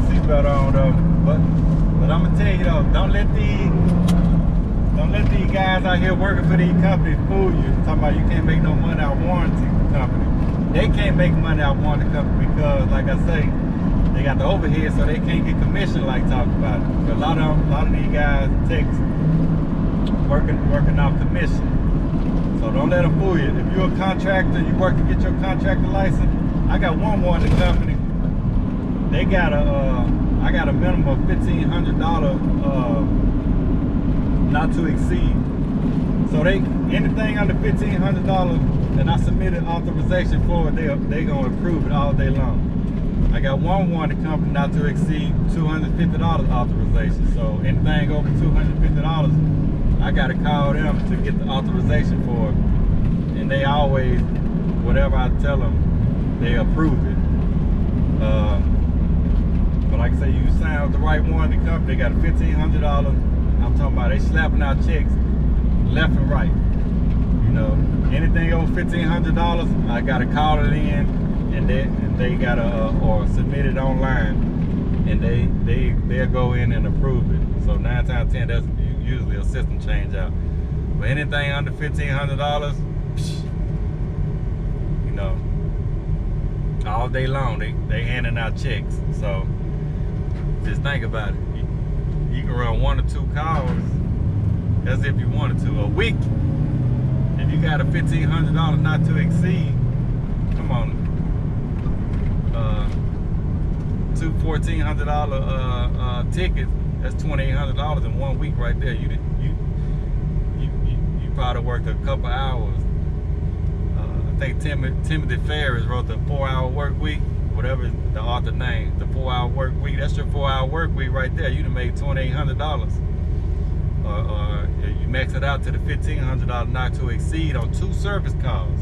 seatbelt on though. But I'm gonna tell you though, don't let these guys out here working for these companies fool you. Talking about you can't make no money out of warranty company. They can't make money out of warranty company because, like I say, they got the overhead, so they can't get commission like talking about it. A lot of these guys techs working off commission. So don't let them fool you. If you're a contractor, you work to get your contractor license. I got one warranty company. They got I got a minimum of $1,500 not to exceed. So anything under $1,500 and I submitted authorization for it, they gonna approve it all day long. I got one warranty company not to exceed $250 authorization. So anything over $250, I gotta call them to get the authorization for it. And they always, whatever I tell them, they approve it. But like I say, you sign with the right warranty company, they got a $1,500. I'm talking about they slapping out checks left and right. You know, anything over $1,500, I gotta call it in, and they gotta or submit it online, and they'll go in and approve it. So 9 times 10, that's usually a system change out. But anything under $1,500, you know, all day long they handing out checks. So just think about it. You can run 1 or 2 calls as if you wanted to a week. If you got a $1,500 not to exceed, come on, 2 $1,400 tickets. That's $2,800 in 1 week right there. You probably worked a couple hours. I think Timothy Ferris wrote the 4-hour work week, whatever the author name, the 4-hour work week. That's your 4-hour work week right there. You done made $2,800. Or you max it out to the $1,500 not to exceed on 2 service calls.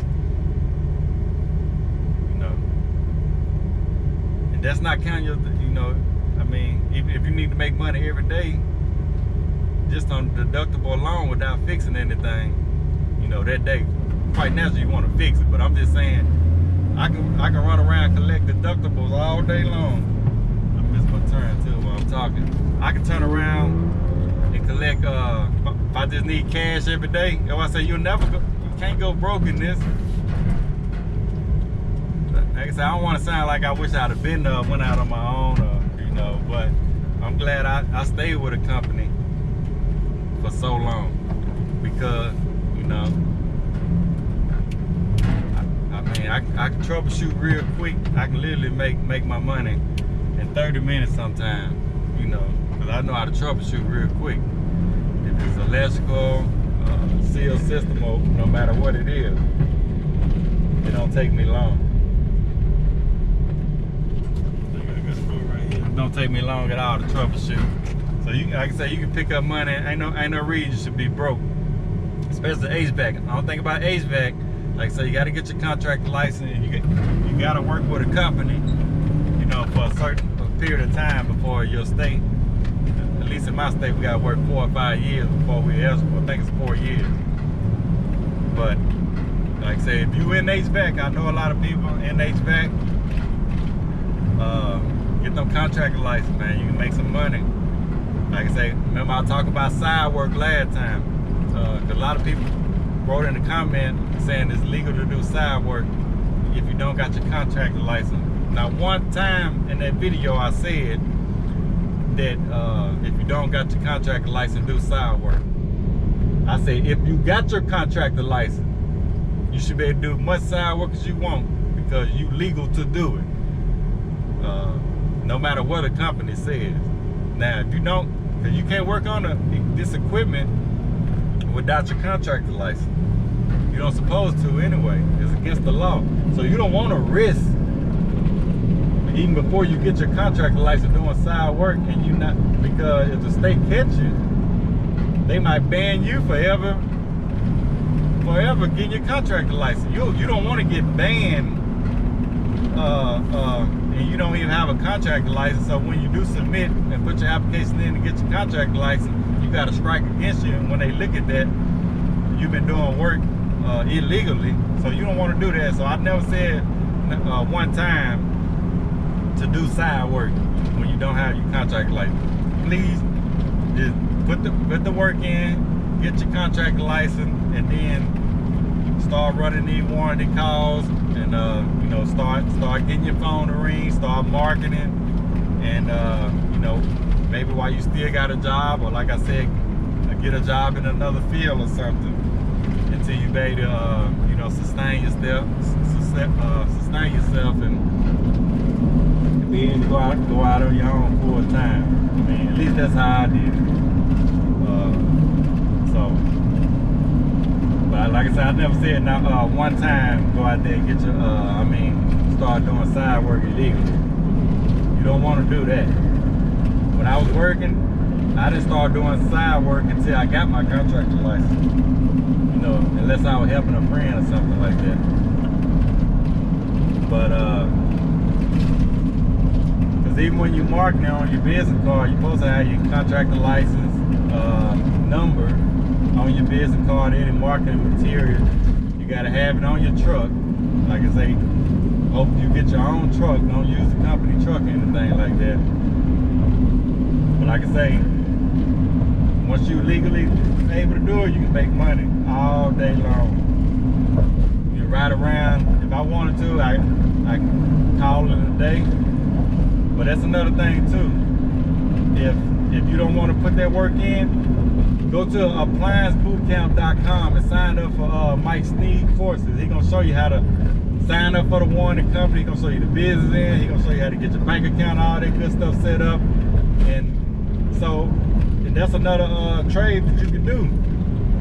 You know, and that's not counting your, you know, I mean, even if you need to make money every day, just on deductible alone without fixing anything, you know, that day, quite naturally you want to fix it. But I'm just saying, I can run around and collect deductibles all day long. I missed my turn too while I'm talking. I can turn around and collect, if I just need cash every day. I say you can't go broke in this. Like I said, I don't want to sound like I wish I'd have been went out on my own, you know, but I'm glad I stayed with a company for so long because, you know, I mean, I can troubleshoot real quick. I can literally make my money in 30 minutes sometimes, you know, because I know how to troubleshoot real quick. If it's electrical, seal system, or no matter what it is, it don't take me long. It don't take me long at all to troubleshoot. So you, like I say, you can pick up money. Ain't no reason you should be broke, especially HVAC. I don't think about HVAC. Like I say, you got to get your contractor license. You got to work with a company, you know, for a certain period of time before your state. At least in my state, we got to work 4 or 5 years before we're eligible. I think it's 4 years. But like I say, if you in HVAC, I know a lot of people in HVAC. Get them contractor license, man. You can make some money. Like I say, remember I talked about side work last time. Cause a lot of people wrote in the comment saying it's legal to do side work if you don't got your contractor license. Now, one time in that video I said that if you don't got your contractor license, do side work. I said if you got your contractor license, you should be able to do as much side work as you want because you legal to do it. No matter what a company says. Now, if you don't, because you can't work on this equipment without your contractor license. You don't supposed to anyway. It's against the law. So you don't want to risk, even before you get your contractor license, doing side work, and you not, because if the state catch you, they might ban you forever getting your contractor license. You don't want to get banned, and you don't even have a contractor license. So when you do submit and put your application in to get your contractor license, you got a strike against you. And when they look at that, you've been doing work illegally. So you don't want to do that. So I never said one time to do side work when you don't have your contractor license. Please just put the work in, get your contractor license, and then start running these warranty calls, and you know, start getting your phone to ring, start marketing, and you know, maybe while you still got a job, or like I said, get a job in another field or something until you be able to you know, sustain yourself, and be able to go out on your own full time. I mean, at least that's how I did it. But like I said, I never said now one time go out there and get your I mean, start doing side work illegally. You don't want to do that. When I was working, I didn't start doing side work until I got my contractor license. You know, unless I was helping a friend or something like that. But because even when you're marketing on your business card, you're supposed to have your contractor license number on your business card, any marketing material. You gotta have it on your truck. Like I say, hope you get your own truck. Don't use the company truck or anything like that. But like I say, once you legally able to do it, you can make money all day long. You ride around. If I wanted to, I can call it a day. But that's another thing too. If you don't want to put that work in, go to ApplianceBootcamp.com and sign up for Mike Sneed courses. He's gonna show you how to sign up for the warranty company. He's gonna show you the business end. He's gonna show you how to get your bank account, all that good stuff set up. And so that's another trade that you can do.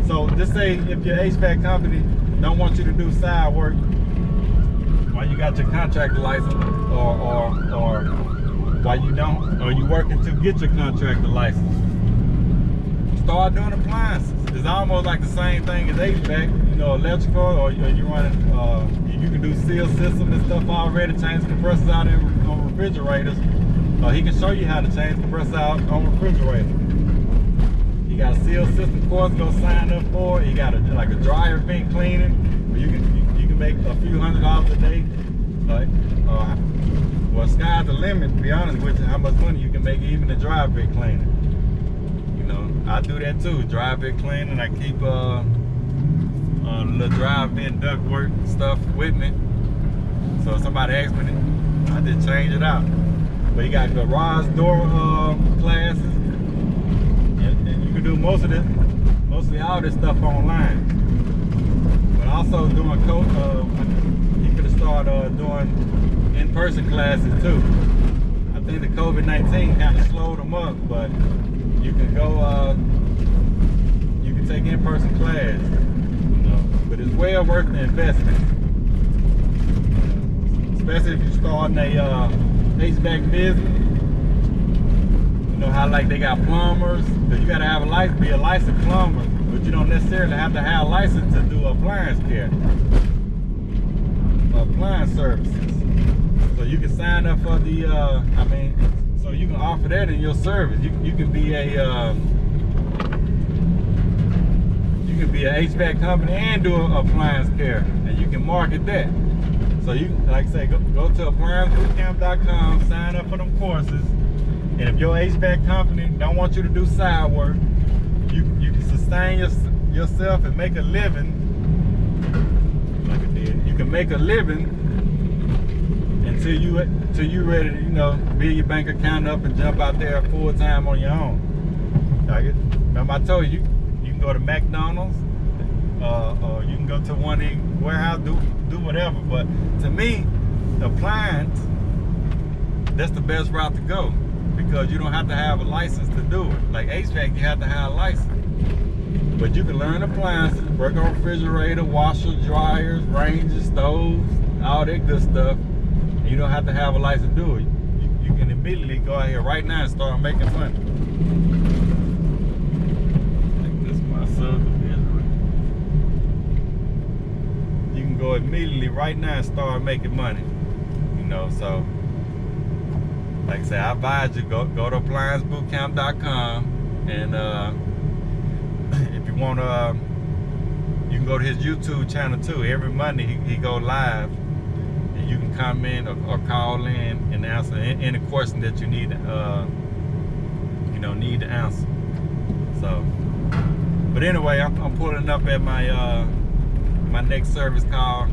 So just say if your HVAC company don't want you to do side work while you got your contractor license, or while you don't, or you working to get your contractor license, start doing appliances. It's almost like the same thing as HVAC, you know, electrical, or you running, you can do seal system and stuff already, change compressors out on refrigerators. He can show you how to change compressors out on refrigerators. You got a seal system course, go sign up for it. You got like a dryer vent cleaning, where you can make a few $100s a day. Well, sky's the limit, to be honest with you, how much money you can make even a dryer vent cleaning. You know, I do that too, dryer vent cleaning. I keep little dryer vent ductwork stuff with me. So if somebody asks me, I just change it out. But you got garage door classes, and you can do mostly all this stuff online. But also doing you could start doing in-person classes too. I think the COVID-19 kind of slowed them up, but you can go, you can take in-person class. You know, but it's well worth the investment, especially if you're starting a HVAC business. You know how like they got plumbers, because you got to have a license, be a licensed plumber, but you don't necessarily have to have a license to do appliance care, appliance services. So you can sign up for the, I mean, so you can offer that in your service. You can be a HVAC company and do appliance care, and you can market that. So you, like I say, go to ApplianceBootcamp.com, sign up for them courses, and if your HVAC company don't want you to do side work, you can sustain yourself and make a living. Like I did, you can make a living until you ready to, you know, build your bank account up and jump out there full time on your own. Like it. Remember I told you, you can go to McDonald's, or you can go to one of the warehouse, do whatever. But to me, appliance, that's the best route to go, because you don't have to have a license to do it. Like HVAC, you have to have a license. But you can learn appliances, work on refrigerator, washer, dryers, ranges, stoves, all that good stuff. And you don't have to have a license to do it. You can immediately go out here right now and start making money. Like this, my son. You can go immediately right now and start making money. You know, so like I said, I advise you go to ApplianceBootcamp.com, and if you want you can go to his YouTube channel too. Every Monday he go live, and you can comment or call in and answer any question that you need, need to answer. So, but anyway, I'm pulling up at my my next service call.